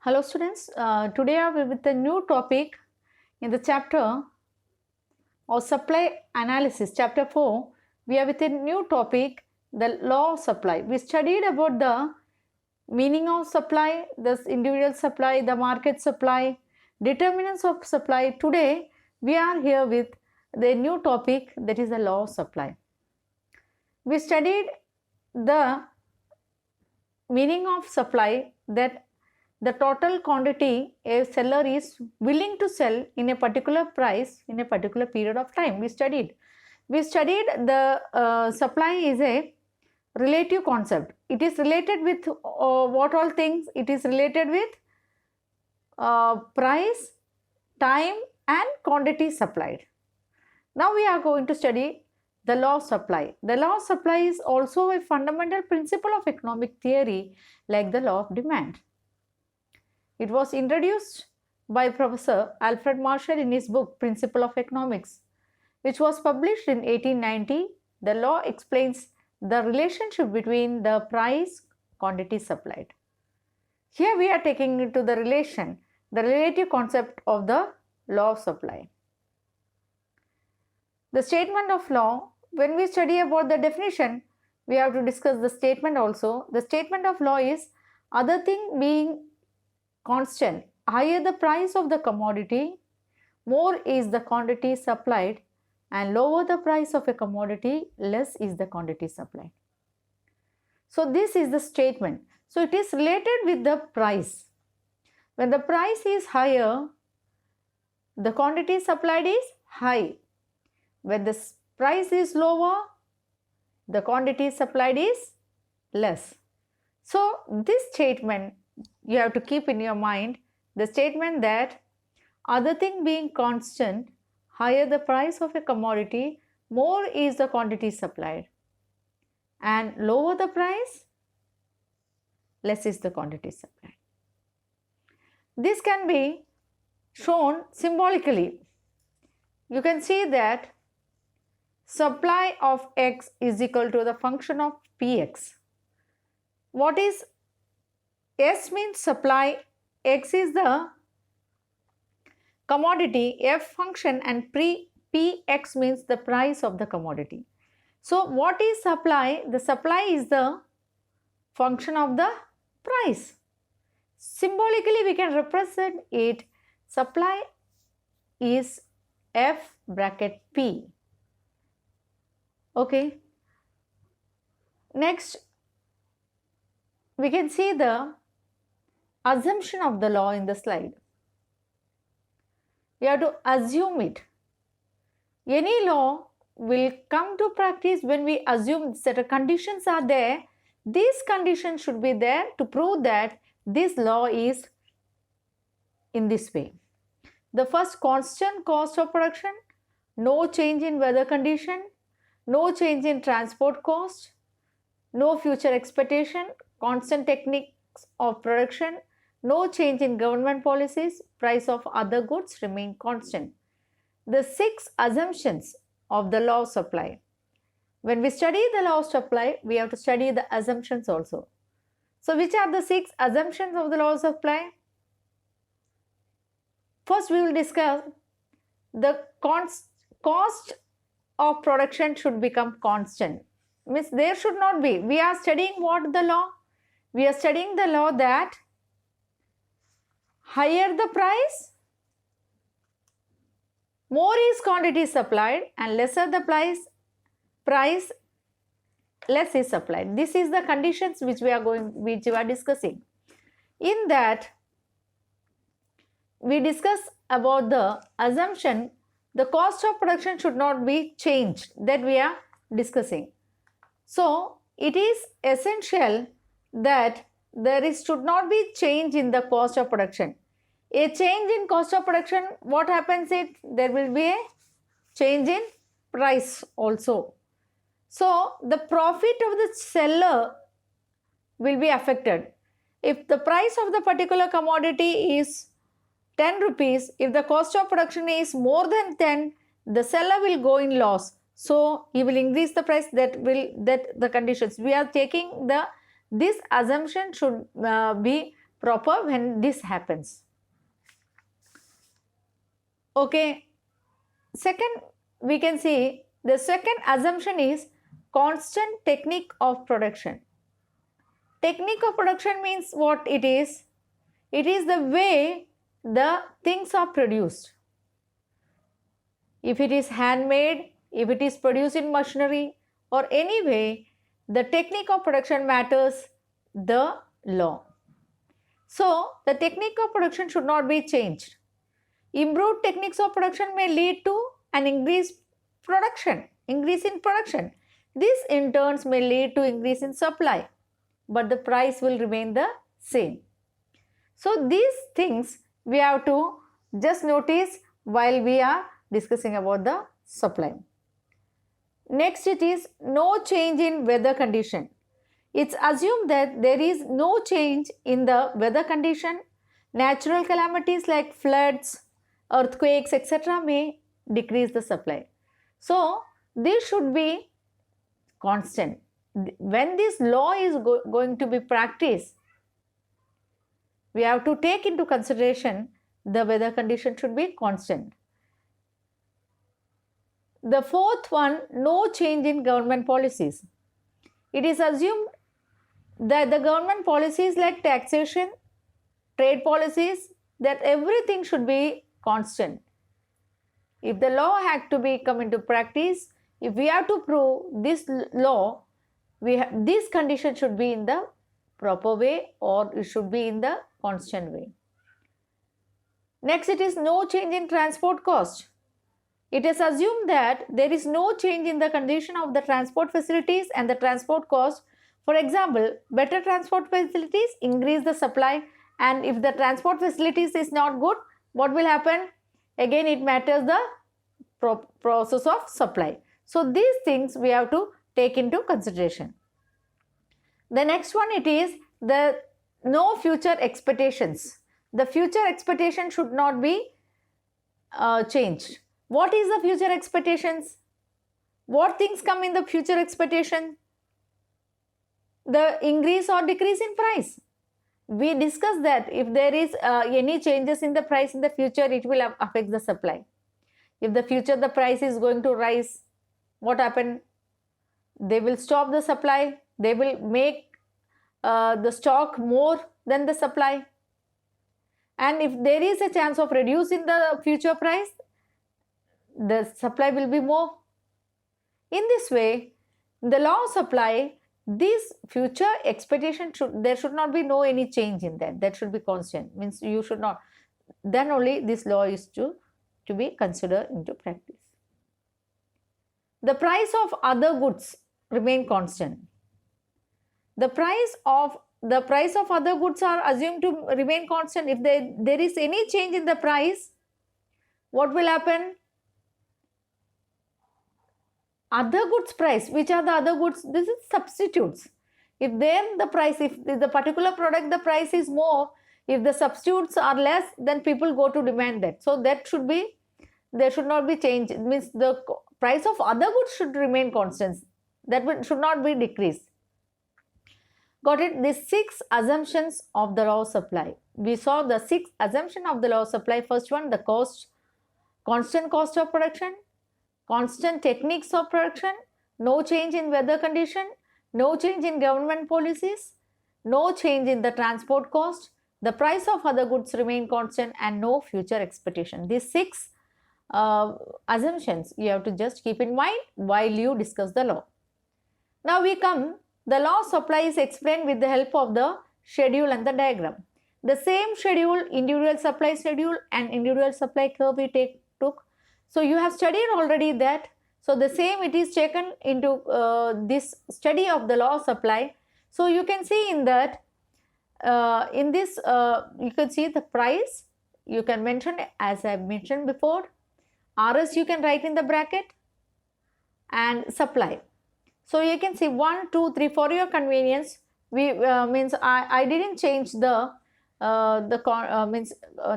Hello students, today I will with a new topic in the chapter of supply analysis, chapter 4. We are with a new topic, the law of supply. We studied about the meaning of supply, the individual supply, the market supply, determinants of supply. Today we are here with the new topic, that is the law of supply. We studied the meaning of supply, that the total quantity a seller is willing to sell in a particular price in a particular period of time. We studied the supply is a relative concept. It is related with what all things? It is related with price, time and quantity supplied. Now we are going to study the law of supply. The law of supply is also a fundamental principle of economic theory, like the law of demand. It was introduced by Professor Alfred Marshall in his book Principle of Economics, which was published in 1890. The law explains the relationship between the price, quantity supplied. Here we are taking into the relative concept of the law of supply. The statement of law, when we study about the definition, we have to discuss the statement also. The statement of law is, other thing being constant, higher the price of the commodity, more is the quantity supplied, and lower the price of a commodity, less is the quantity supplied. So this is the statement. So it is related with the price. When the price is higher, the quantity supplied is high. When the price is lower, the quantity supplied is less. So this statement you have to keep in your mind, the statement that other thing being constant, higher the price of a commodity, more is the quantity supplied, and lower the price, less is the quantity supplied. This can be shown symbolically. You can see that supply of X is equal to the function of Px. What is S means supply, X is the commodity, F function, and Px means the price of the commodity. So what is supply? The supply is the function of the price. Symbolically we can represent it, supply is F bracket P. Okay. Next, we can see the assumption of the law in the slide. We have to assume it. Any law will come to practice when we assume certain conditions are there. These conditions should be there to prove that this law is in this way. The first, constant cost of production, no change in weather condition, no change in transport cost, no future expectation, constant techniques of production, no change in government policies, price of other goods remain constant. The 6 assumptions of the law of supply. When we study the law of supply, we have to study the assumptions also. So which are the 6 assumptions of the law of supply? First we will discuss the cost of production should become constant. Means there should not be. We are studying what the law? We are studying the law that higher the price, more is quantity supplied, and lesser the price, less is supplied. This is the conditions which we are discussing. In that, we discuss about the assumption, the cost of production should not be changed, that we are discussing. So it is essential that should not be change in the cost of production. A change in cost of production, what happens is there will be a change in price also. So the profit of the seller will be affected. If the price of the particular commodity is 10 rupees, if the cost of production is more than 10, the seller will go in loss. So he will increase the price, that the conditions. We are taking this assumption should be proper when this happens. Okay, second, we can see the second assumption is constant technique of production. Technique of production means what it is? It is the way the things are produced. If it is handmade, if it is produced in machinery, or any way, the technique of production matters the law. So, the technique of production should not be changed. Improved techniques of production may lead to an increase in production. This in turn may lead to increase in supply, but the price will remain the same. So these things we have to just notice while we are discussing about the supply. Next, it is no change in weather condition. It's assumed that there is no change in the weather condition. Natural calamities like floods, earthquakes, etc. may decrease the supply. So, this should be constant. When this law is going to be practiced, we have to take into consideration the weather condition should be constant. The fourth one, no change in government policies. It is assumed that the government policies like taxation, trade policies, that everything should be constant. If the law had to be come into practice, if we have to prove this law, this condition should be in the proper way or it should be in the constant way. Next, it is no change in transport cost. It is assumed that there is no change in the condition of the transport facilities and the transport cost. For example, better transport facilities increase the supply, and if the transport facilities is not good, what will happen? Again, it matters the process of supply. So these things we have to take into consideration. The next one, it is the no future expectations. The future expectation should not be changed. What is the future expectations? What things come in the future expectation? The increase or decrease in price. We discussed that if there is any changes in the price in the future, it will affect the supply. If the future the price is going to rise, what happen? They will stop the supply. They will make the stock more than the supply. And if there is a chance of reducing the future price, the supply will be more. In this way, the law of supply, this future expectation there should not be any change in that. That should be constant. Means you should not. Then only this law is to be considered into practice. The price of other goods remain constant. The price of other goods are assumed to remain constant. If there is any change in the price, what will happen? Other goods price. Which are the other goods? This is substitutes. If then the price, if the particular product the price is more, if the substitutes are less, then people go to demand that. So that should be, there should not be change. It means the price of other goods should remain constant. That should not be decreased. Got it? The 6 assumptions of the law of supply. We saw the 6 assumptions of the law of supply. First one, the cost, constant cost of production, constant techniques of production, no change in weather condition, no change in government policies, no change in the transport cost, the price of other goods remain constant, and no future expectation. These 6 assumptions you have to just keep in mind while you discuss the law. Now we come, the law of supply is explained with the help of the schedule and the diagram. The same schedule, individual supply schedule and individual supply curve we took. So you have studied already that. So the same it is taken into this study of the law of supply. So you can see in that, in this you can see the price, you can mention as I have mentioned before, RS you can write in the bracket, and supply. So you can see 1, 2, 3 for your convenience. We means I didn't change the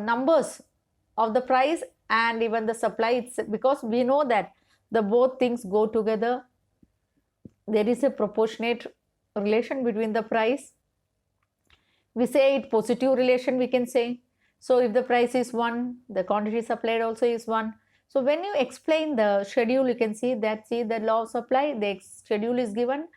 numbers of the price and even the supply. It's because we know that the both things go together. There is a proportionate relation between the price. we say it positive relation, we can say. So if the price is 1, the quantity supplied also is 1. So when you explain the schedule, you can see that, see the law of supply, the schedule is given.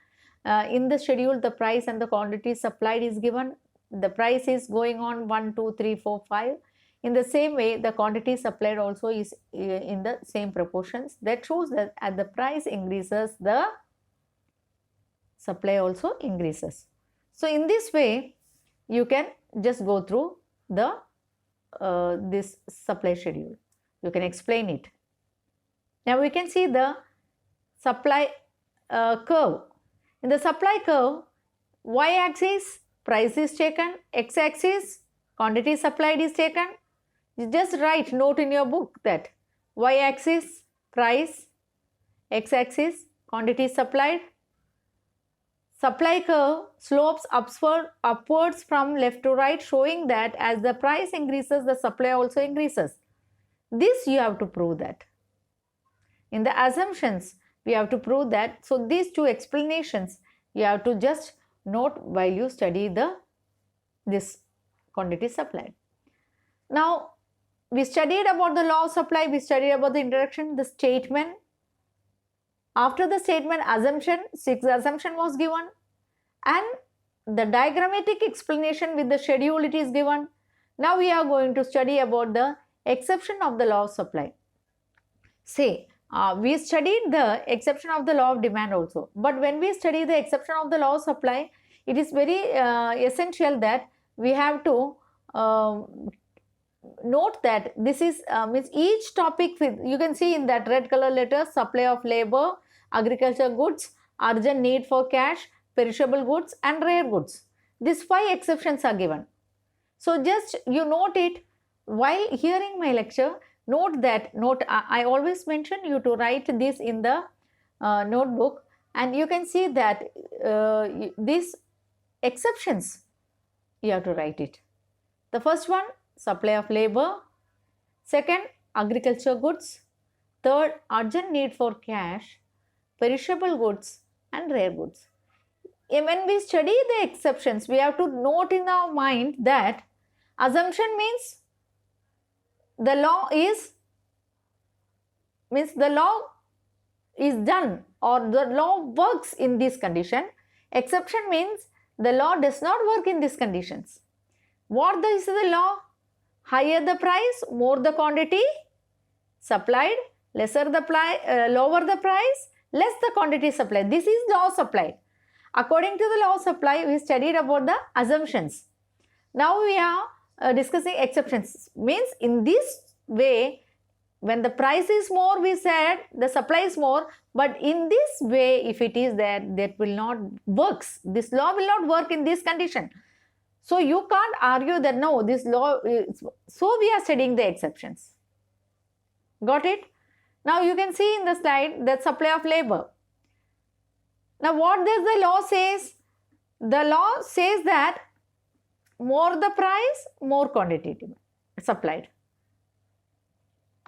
In the schedule, the price and the quantity supplied is given. The price is going on 1, 2, 3, 4, 5. In the same way, the quantity supplied also is in the same proportions. That shows that as the price increases, the supply also increases. So in this way, you can just go through the this supply schedule. You can explain it. Now we can see the supply curve. In the supply curve, y-axis price is taken, x-axis quantity supplied is taken. You just write note in your book that y-axis price, x-axis quantity supplied. Supply curve slopes upwards from left to right, showing that as the price increases, the supply also increases. This you have to prove that. In the assumptions, we have to prove that. So these two explanations you have to just note while you study this quantity supplied. Now we studied about the law of supply, we studied about the introduction, the statement. After the statement, assumption, 6 assumption was given, and the diagrammatic explanation with the schedule it is given. Now we are going to study about the exception of the law of supply. Say, we studied the exception of the law of demand also, but when we study the exception of the law of supply, it is very essential that we have to note that this is means each topic with, you can see in that red color letter, supply of labor, agriculture goods, urgent need for cash, perishable goods and rare goods. These 5 exceptions are given. So just you note it while hearing my lecture. Note that, I always mention you to write this in the notebook, and you can see that these exceptions you have to write it. The first one, supply of labor. Second, agriculture goods. Third, urgent need for cash, perishable goods and rare goods. When we study the exceptions, we have to note in our mind that assumption means the law is done or the law works in this condition. Exception means the law does not work in these conditions. What is the law? Higher the price, more the quantity supplied, lower the price, less the quantity supplied. This is law of supply. According to the law of supply, we studied about the assumptions. Now we are discussing exceptions. Means in this way, when the price is more, we said the supply is more, but in this way, if it is there, that will not work. This law will not work in this condition. So you can't argue that no, this law is, so we are studying the exceptions. Got it? Now you can see in the slide that supply of labor. Now what does the law says? The law says that more the price, more quantity supplied.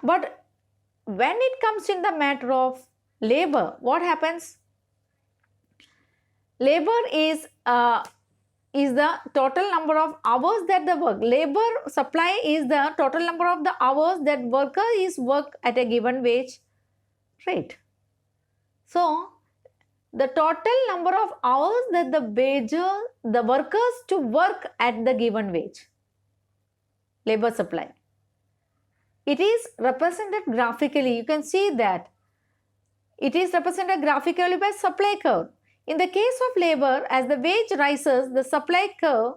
But when it comes in the matter of labor, what happens? Labor is the total number of hours that the work. Labor supply is the total number of the hours that worker is work at a given wage rate. So the total number of hours that the workers to work at the given wage. Labor supply. It is represented graphically. You can see that it is represented graphically by supply curve. In the case of labor, as the wage rises, the supply curve,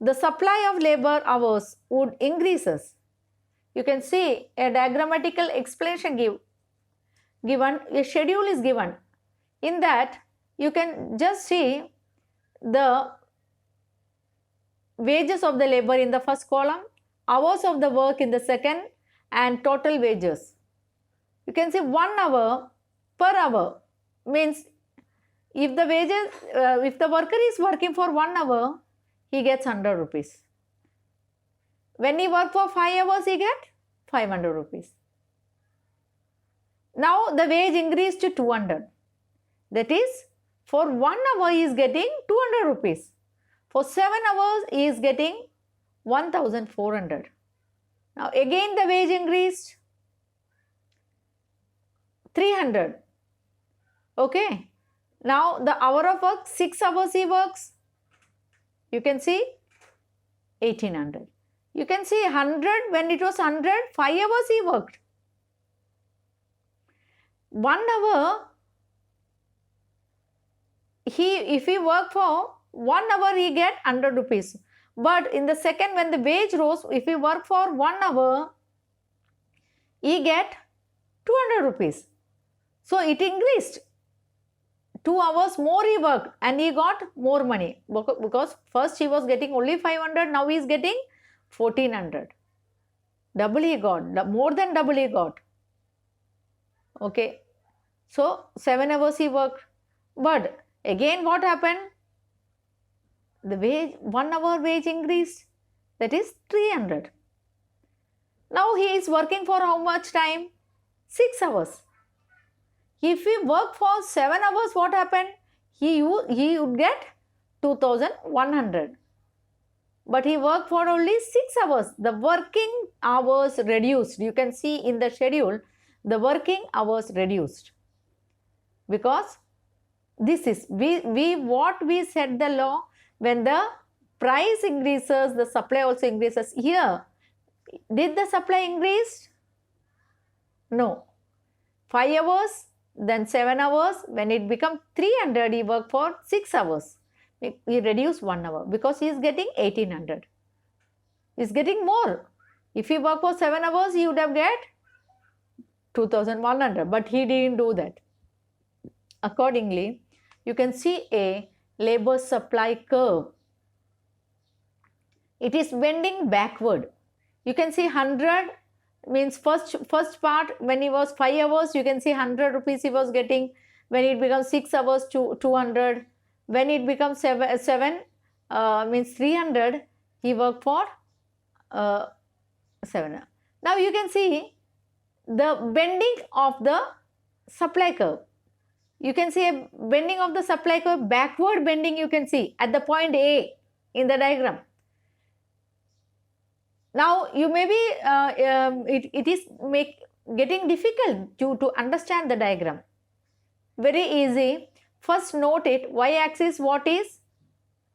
the supply of labor hours would increases. You can see a diagrammatical explanation given, a schedule is given. In that, you can just see the wages of the labor in the first column, hours of the work in the second, and total wages. You can see 1 hour per hour means if the wages, if the worker is working for 1 hour, he gets 100 rupees. When he works for 5 hours, he gets 500 rupees. Now the wage increased to 200. That is, for 1 hour he is getting 200 rupees. For 7 hours, he is getting 1,400. Now again the wage increased 300. Okay. Now the hour of work, 6 hours he works. You can see 1800. You can see 100, when it was 100, 5 hours he worked. 1 hour, if he work for 1 hour, he get 100 rupees. But in the second, when the wage rose, if he work for 1 hour, he get 200 rupees. So it increased. 2 hours more he worked and he got more money, because first he was getting only 500, now he is getting 1400. Double he got, more than double he got. Okay. So 7 hours he worked. But again what happened? The wage, 1 hour wage increased, that is 300. Now he is working for how much time? 6 hours. If he work for 7 hours, what happened? He would get 2,100. But he worked for only 6 hours. The working hours reduced. You can see in the schedule, the working hours reduced. Because this is, what we said the law, when the price increases, the supply also increases. Here, did the supply increase? No. 5 hours, then 7 hours. When it becomes 300, he worked for 6 hours. He reduced 1 hour because he is getting 1800. He is getting more. If he worked for 7 hours, he would have get 2100. But he didn't do that. Accordingly, you can see a labor supply curve. It is bending backward. You can see 100 means first part, when he was 5 hours, you can see 100 rupees he was getting. When it becomes 6 hours, 200. When it becomes 7 means 300, he worked for 7. Now you can see the bending of the supply curve. You can see a bending of the supply curve, backward bending you can see at the point A in the diagram. Now you may be, it is getting difficult to understand the diagram. Very easy. First note it, y-axis what is?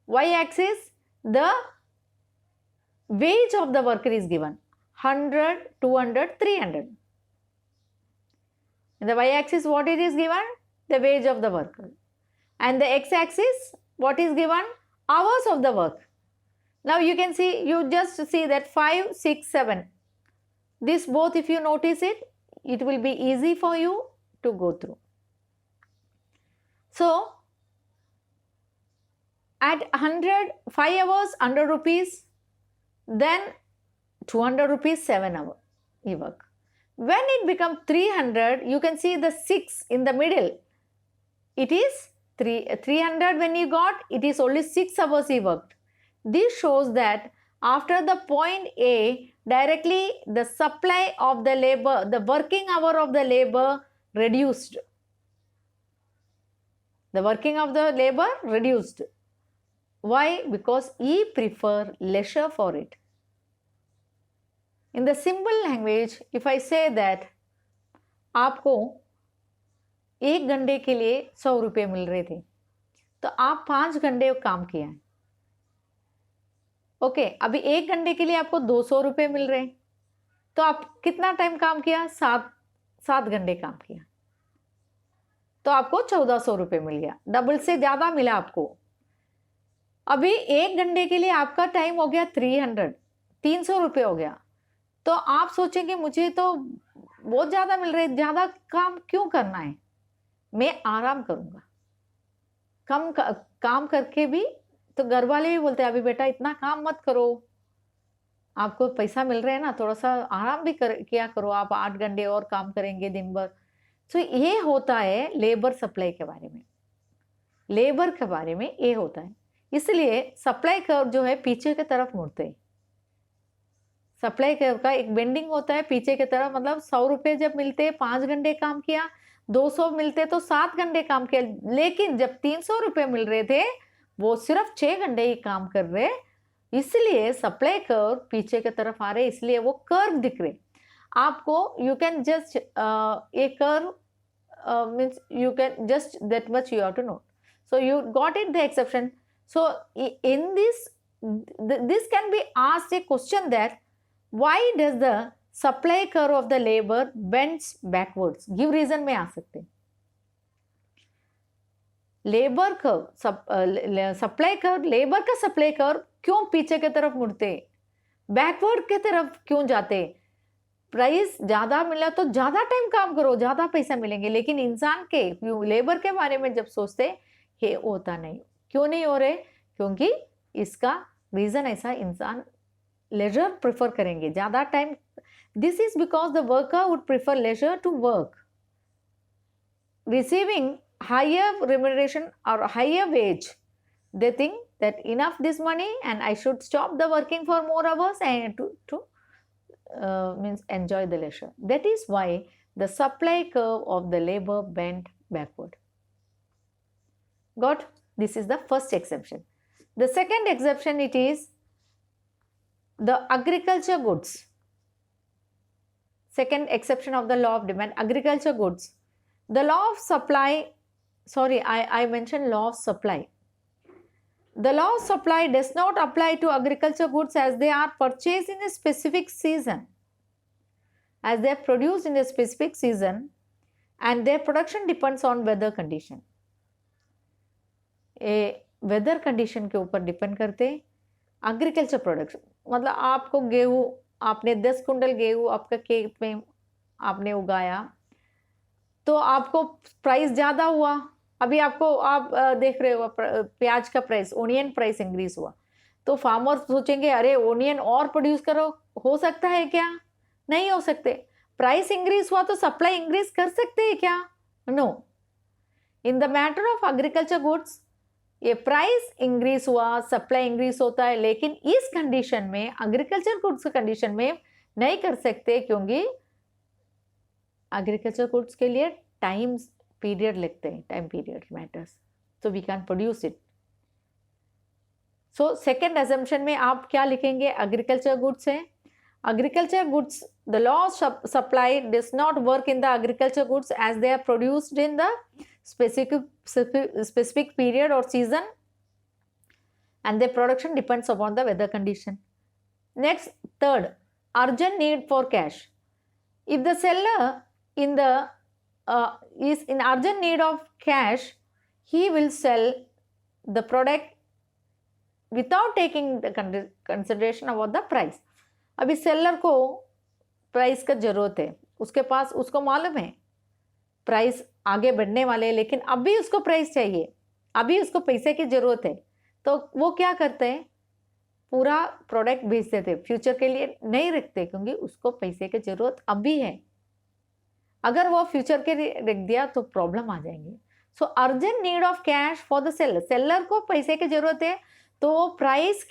Y-axis, the wage of the worker is given. 100, 200, 300. In the y-axis what it is given? The wage of the worker. And the x-axis what is given? Hours of the work. Now you can see, you just see that 5, 6, 7. This both, if you notice it, it will be easy for you to go through. So, at 100, 5 hours, 100 rupees, then 200 rupees, 7 hours he work. When it becomes 300, you can see the 6 in the middle. It is 300 when he got, it is only 6 hours he worked. This shows that after the point A, directly the supply of the labor, the working hour of the labor reduced. The working of the labor reduced. Why? Because he prefer leisure for it. In the simple language, if I say that आपको 1 घंटे के लिए 100 रुपये मिल रहे थे, तो आप 5 घंटे काम किया है. ओके, अभी 1 घंटे के लिए आपको 200 रुपये मिल रहे हैं, तो आप कितना टाइम काम किया? 7 घंटे काम किया, तो आपको 1400 रुपये मिल गया. डबल से ज़्यादा मिला आपको. अभी 1 घंटे के लिए आपका टाइम हो गया 300 रुपये हो गया. तो आप सोचेंगे मुझे तो बहुत ज़्यादा मिल रहे, ज़्यादा काम क्यों करना है, मैं आराम करूँगा. कम काम करके भी तो घर वाले भी बोलते हैं अभी बेटा इतना काम मत करो, आपको पैसा मिल रहा है ना, थोड़ा सा आराम भी किया करो, आप 8 घंटे और काम करेंगे दिन भर. तो ये होता है लेबर सप्लाई के बारे में. लेबर के बारे में ये होता है. इसलिए सप्लाई कर्व जो है पीछे की तरफ मुड़ते हैं. सप्लाई कर्व का एक बेंडिंग होता है पीछे की तरफ. मतलब 100 रुपये जब मिलते 5 घंटे काम किया, 200 मिलते तो 7 घंटे काम किया. लेकिन जब 300 रुपये मिल रहे थे वो सिर्फ 6 घंटे ही काम कर रहे, इसलिए सप्लाई कर्व पीछे की तरफ आ रहे, इसलिए वो कर्व दिख रहे आपको. You can just a curve means you can just that much you have to know. So you got it, the exception. So in this can be asked a question that why does the supply curve of the labor bends backwards? Give reason में आ सकते. Labour curve supply curve, labour का supply curve क्यों पीछे की तरफ मुड़ते, backward की तरफ क्यों जाते? प्राइस ज्यादा मिला तो ज्यादा टाइम काम करो, ज्यादा पैसा मिलेंगे, लेकिन इंसान के लेबर के बारे में जब सोचते ये होता नहीं. क्यों नहीं हो रहे? क्योंकि इसका रीजन ऐसा, इंसान लेजर प्रेफर करेंगे ज्यादा time. This is because the worker would prefer leisure to work, receiving higher remuneration or higher wage. They think that enough this money and I should stop the working for more hours and to means enjoy the leisure. That is why the supply curve of the labor bent backward. Got? This is the first exception. The second exception, it is the agriculture goods. Second exception of the law of demand, agriculture goods. The law of supply, sorry, I mentioned law of supply. The law of supply does not apply to agriculture goods as they are purchased in a specific season, as they are produced in a specific season and their production depends on weather condition. Weather condition के ऊपर depend करते agriculture production. मतलब आपको गेहूँ, आपने 10 quintal गेहूँ आपका खेत में आपने उगाया तो आपको प्राइस ज़्यादा हुआ. अभी आपको आप देख रहे हो प्याज का प्राइस, ओनियन प्राइस इंक्रीज हुआ, तो फार्मर सोचेंगे अरे ओनियन और प्रोड्यूस करो. हो सकता है क्या? नहीं हो सकते. प्राइस इंक्रीज हुआ तो सप्लाई इंक्रीज कर सकते हैं क्या? No. In the matter of agriculture goods ये प्राइस इंक्रीज हुआ, सप्लाई इंक्रीज होता है, लेकिन इस कंडीशन में एग्रीकल्चर गुड्स कंडीशन में नहीं कर सकते क्योंकि एग्रीकल्चर गुड्स के लिए टाइम पीरियड लिखते हैं, time period matters, so we can produce it. So second assumption में आप क्या लिखेंगे? एग्रीकल्चर गुड्स है. Agriculture goods, the law of supply does not work in the agriculture goods as they are produced in the specific period or season and their production depends upon the weather condition. Next, third, urgent need for cash. If the seller is in urgent need of cash, he will sell the product without taking the consideration about the price. अभी seller को price का जरूरत है, उसके पास, उसको मालूम है price आगे बढ़ने वाले, लेकिन अभी उसको प्राइस चाहिए, अभी उसको पैसे की ज़रूरत है, तो वो क्या करते हैं? पूरा प्रोडक्ट बेच देते, फ्यूचर के लिए नहीं रखते क्योंकि उसको पैसे की ज़रूरत अभी है. अगर वो फ्यूचर के लिए रख दिया तो प्रॉब्लम आ जाएंगे. So urgent need of cash for the seller. Seller को पैसे की ज़रूरत है तो वो प्राइस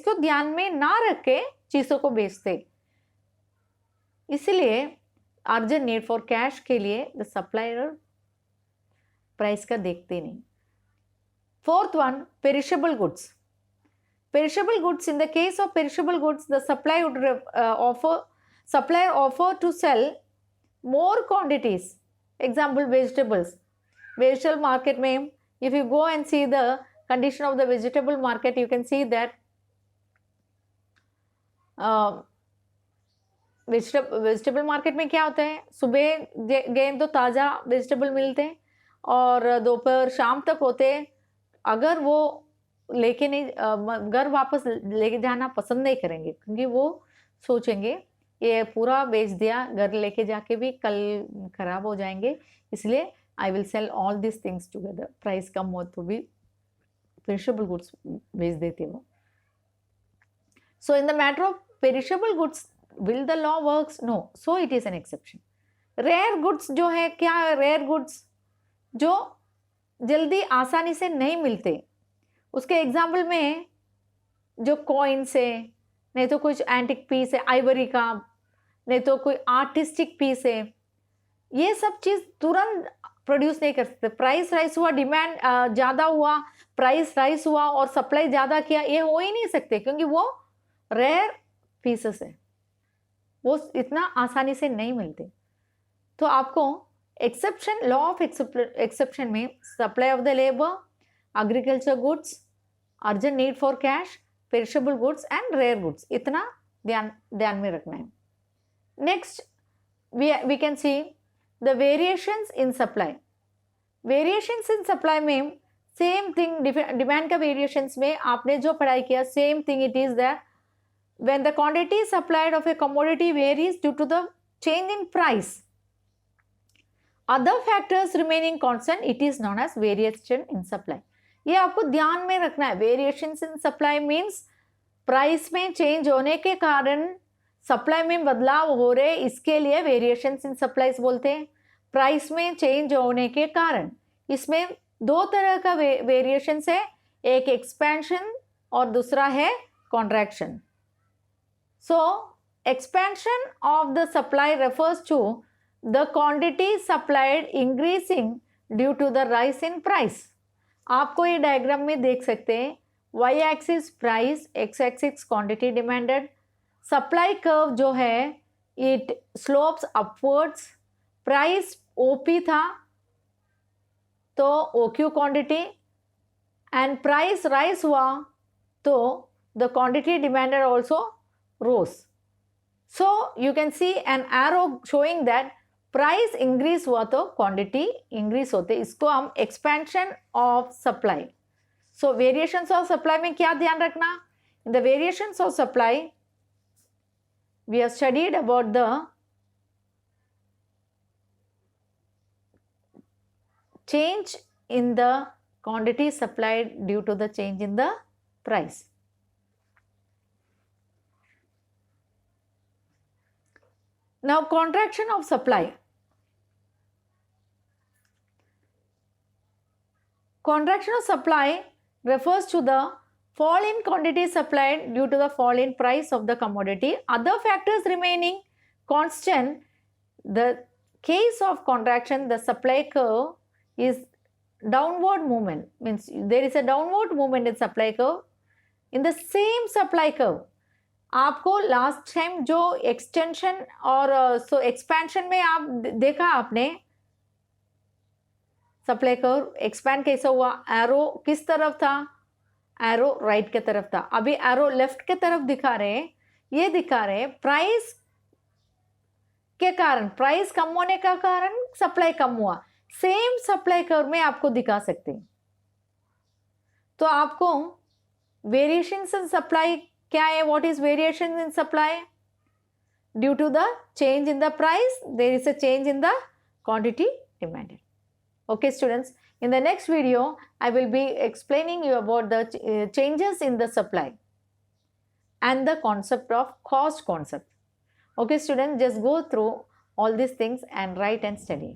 को ध्यान में ना रख के चीज़ों को बेचते. इसलिए अर्जेंट नीड फॉर कैश के लिए द सप्लायर प्राइस का देखते नहीं. Fourth one, perishable goods. Perishable goods, in the case of perishable goods the supplier offer to sell more quantities. Example, vegetables. Vegetable market में if you go and see the condition of the vegetable market, you can see that vegetable market में क्या होता है? सुबह गए तो ताज़ा vegetable मिलते हैं और दोपहर शाम तक होते हैं. अगर वो लेके नहीं घर वापस लेके जाना पसंद नहीं करेंगे क्योंकि वो सोचेंगे ये पूरा बेच दिया, घर लेके जाके भी कल खराब हो जाएंगे, इसलिए I will sell all this things together. Price कम हो तो भी पेरिशेबल गुड्स बेच देते वो. So in the matter of perishable goods will the law works? No. So it is an exception. Rare goods जो है, क्या है? Rare goods जो जल्दी आसानी से नहीं मिलते, उसके एग्जाम्पल में जो कॉइन्स है, नहीं तो कुछ एंटिक पीस है आइवरी का, नहीं तो कोई आर्टिस्टिक पीस है, ये सब चीज़ तुरंत प्रोड्यूस नहीं कर सकते. प्राइस राइज हुआ, डिमांड ज़्यादा हुआ, प्राइस राइज हुआ और सप्लाई ज़्यादा किया, ये हो ही नहीं सकते क्योंकि वो रेयर पीसेस है, वो इतना आसानी से नहीं मिलते. तो आपको एक्सेप्शन, लॉ ऑफ एक्सेप्शन में supply of the labour, agriculture goods, urgent need for cash, perishable goods and rare goods, इतना ध्यान में रखना है. Next we can see the variations in supply. Variations in supply में सेम थिंग, डिमांड का variations में आपने जो पढ़ाई किया same thing it is that when the quantity supplied of a commodity varies due to the change in price, other factors remaining constant, it is known as variation in supply. ये आपको ध्यान में रखना है. Variations in supply means price में change होने के कारण सप्लाई में बदलाव हो रहे, इसके लिए वेरिएशंस इन सप्लाईज बोलते हैं. प्राइस में चेंज होने के कारण, इसमें दो तरह का वेरिएशंस है, एक एक्सपेंशन और दूसरा है contraction. So expansion of the supply refers to the quantity supplied increasing due to the rise in price. आपको ये डायग्राम में देख सकते हैं, Y axis price, X axis quantity demanded. Supply curve जो है it slopes upwards. Price OP था तो OQ quantity, and price rise हुआ तो the quantity demanded also rose. So you can see an arrow showing that price increase हुआ तो quantity increase होते, इसको हम expansion of supply. So variations of supply में क्या ध्यान रखना, in the variations of supply we have studied about the change in the quantity supplied due to the change in the price. Now contraction of supply. Contraction of supply refers to the fall in quantity supplied due to the fall in price of the commodity. Other factors remaining constant. The case of contraction, the supply curve is downward movement, means there is a downward movement in supply curve. In the same supply curve, आपको last time जो extension और सो expansion में आप देखा आपने supply curve expand कैसा हुआ, arrow किस तरफ था, एरो राइट के तरफ था. अभी एरो लेफ्ट के तरफ दिखा रहे हैं, ये दिखा रहे हैं प्राइस के कारण, प्राइस कम होने का कारण सप्लाई कम हुआ. सेम सप्लाई कर्व में आपको दिखा सकते हैं. तो आपको वेरिएशंस इन सप्लाई क्या है, what is variation in supply, due to the change in the price there is a change in the quantity demanded. Okay students, in the next video I will be explaining you about the changes in the supply and the concept of cost concept. Okay students, just go through all these things and write and study.